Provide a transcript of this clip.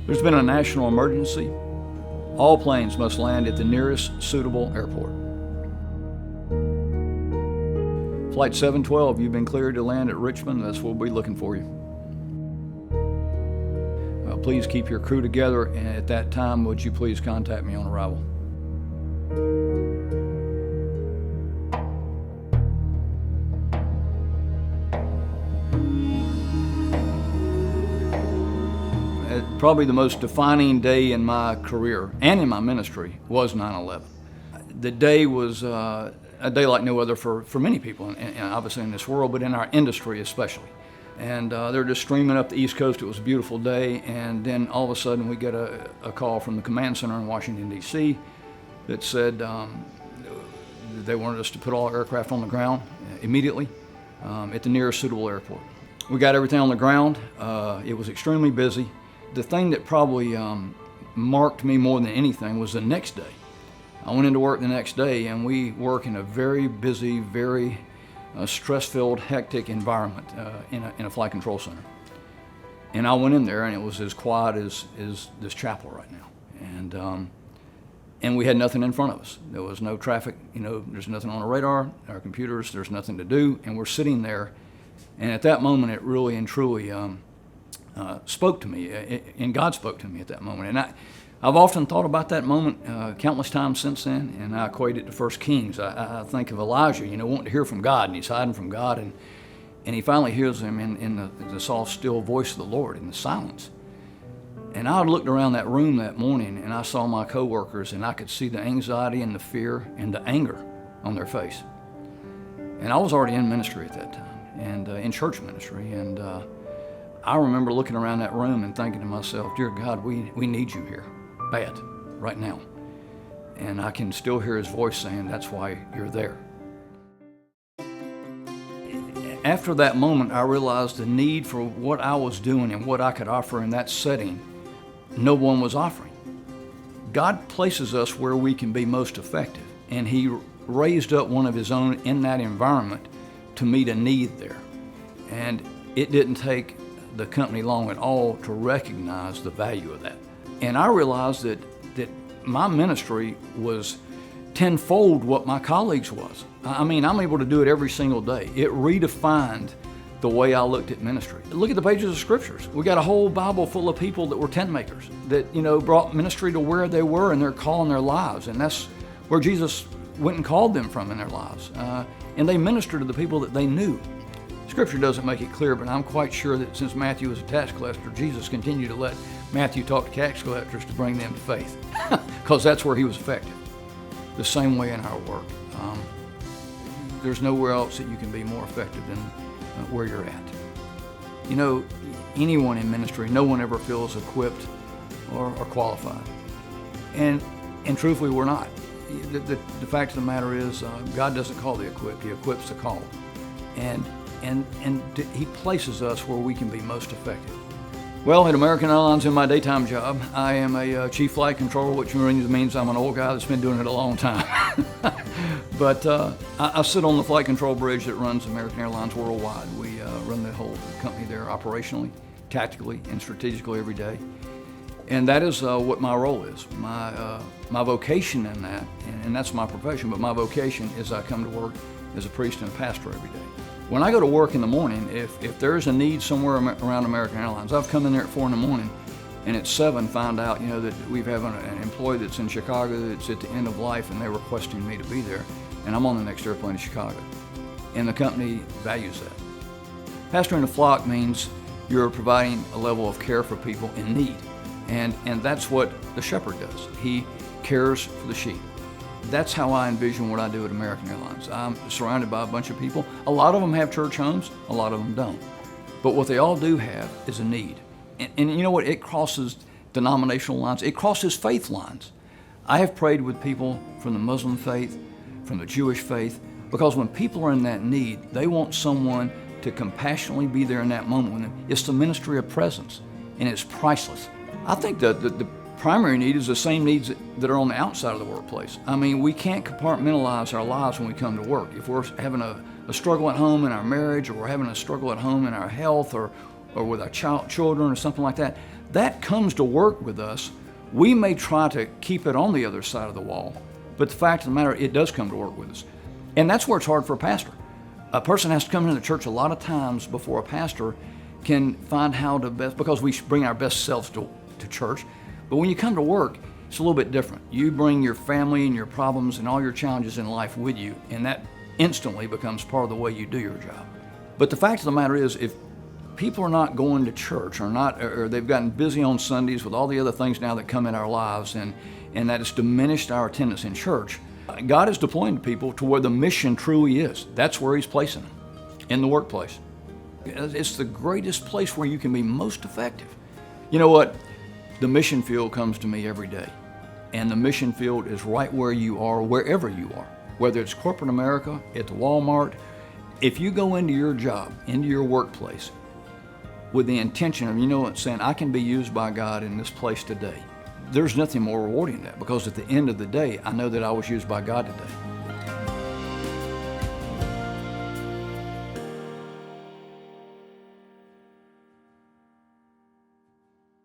There's been a national emergency. All planes must land at the nearest suitable airport. Flight 712, you've been cleared to land at Richmond. That's what we'll be looking for you. Please keep your crew together, and at that time, would you please contact me on arrival? Probably the most defining day in my career and in my ministry was 9/11. The day was a day like no other for many people, and obviously in this world, but in our industry especially. And they're just streaming up the East Coast. It was a beautiful day, and then all of a sudden we get a call from the command center in Washington, D.C. that said they wanted us to put all our aircraft on the ground immediately at the nearest suitable airport. We got everything on the ground. It was extremely busy. The thing that probably marked me more than anything was the next day. I went into work the next day, and we work in a very busy, very stress-filled, hectic environment in a flight control center. And I went in there, and it was as quiet as this chapel right now. And we had nothing in front of us. There was no traffic. There's nothing on the radar, our computers. There's nothing to do, and we're sitting there. And at that moment, it really and truly spoke to me, and God spoke to me at that moment. And I've often thought about that moment countless times since then, and I equate it to 1 Kings. I think of Elijah, wanting to hear from God, and he's hiding from God, and he finally hears him in the soft, still voice of the Lord in the silence. And I looked around that room that morning, and I saw my coworkers, and I could see the anxiety and the fear and the anger on their face. And I was already in ministry at that time, and in church ministry, and I remember looking around that room and thinking to myself, dear God, we need you here, bad, right now. And I can still hear his voice saying, that's why you're there. After that moment, I realized the need for what I was doing and what I could offer in that setting, no one was offering. God places us where we can be most effective, and he raised up one of his own in that environment to meet a need there. And it didn't take the company long at all to recognize the value of that. And I realized that my ministry was tenfold what my colleagues was. I'm able to do it every single day. It redefined the way I looked at ministry. Look at the pages of scriptures. We got a whole Bible full of people that were tent makers, that brought ministry to where they were in their call in their lives. And that's where Jesus went and called them from in their lives. And they ministered to the people that they knew. Scripture doesn't make it clear, but I'm quite sure that since Matthew was a tax collector, Jesus continued to let Matthew talk to tax collectors to bring them to faith, because that's where he was effective. The same way in our work. There's nowhere else that you can be more effective than where you're at. Anyone in ministry, no one ever feels equipped or qualified. And truthfully, we're not. The fact of the matter is, God doesn't call the equipped, he equips the called. And he places us where we can be most effective. Well, at American Airlines, in my daytime job, I am a chief flight controller, which means I'm an old guy that's been doing it a long time. But I sit on the flight control bridge that runs American Airlines worldwide. We run the whole company there operationally, tactically, and strategically every day. And that is what my role is. My vocation in that, and that's my profession, but my vocation is I come to work as a priest and a pastor every day. When I go to work in the morning, if there's a need somewhere around American Airlines, I've come in there at 4 in the morning, and at 7 found out, that we have an employee that's in Chicago that's at the end of life, and they're requesting me to be there, and I'm on the next airplane to Chicago. And the company values that. Pastoring the flock means you're providing a level of care for people in need, and that's what the shepherd does. He cares for the sheep. That's how I envision what I do at American Airlines. I'm surrounded by a bunch of people. A lot of them have church homes, a lot of them don't. But what they all do have is a need. And you know what? It crosses denominational lines. It crosses faith lines. I have prayed with people from the Muslim faith, from the Jewish faith, because when people are in that need, they want someone to compassionately be there in that moment with them. It's the ministry of presence, and it's priceless. I think that the primary need is the same needs that are on the outside of the workplace. We can't compartmentalize our lives when we come to work. If we're having a struggle at home in our marriage, or we're having a struggle at home in our health, or or with our children or something like that, that comes to work with us. We may try to keep it on the other side of the wall, but the fact of the matter, it does come to work with us. And that's where it's hard for a pastor. A person has to come into the church a lot of times before a pastor can find how to best, because we bring our best selves to church. But when you come to work, it's a little bit different. You bring your family and your problems and all your challenges in life with you, and that instantly becomes part of the way you do your job. But the fact of the matter is, if people are not going to church or they've gotten busy on Sundays with all the other things now that come in our lives, and that has diminished our attendance in church, God is deploying people to where the mission truly is. That's where He's placing them, in the workplace. It's the greatest place where you can be most effective. You know what? The mission field comes to me every day, and the mission field is right where you are, wherever you are, whether it's corporate America, at the Walmart. If you go into your job, into your workplace, with the intention of, saying, I can be used by God in this place today, there's nothing more rewarding than that, because at the end of the day, I know that I was used by God today.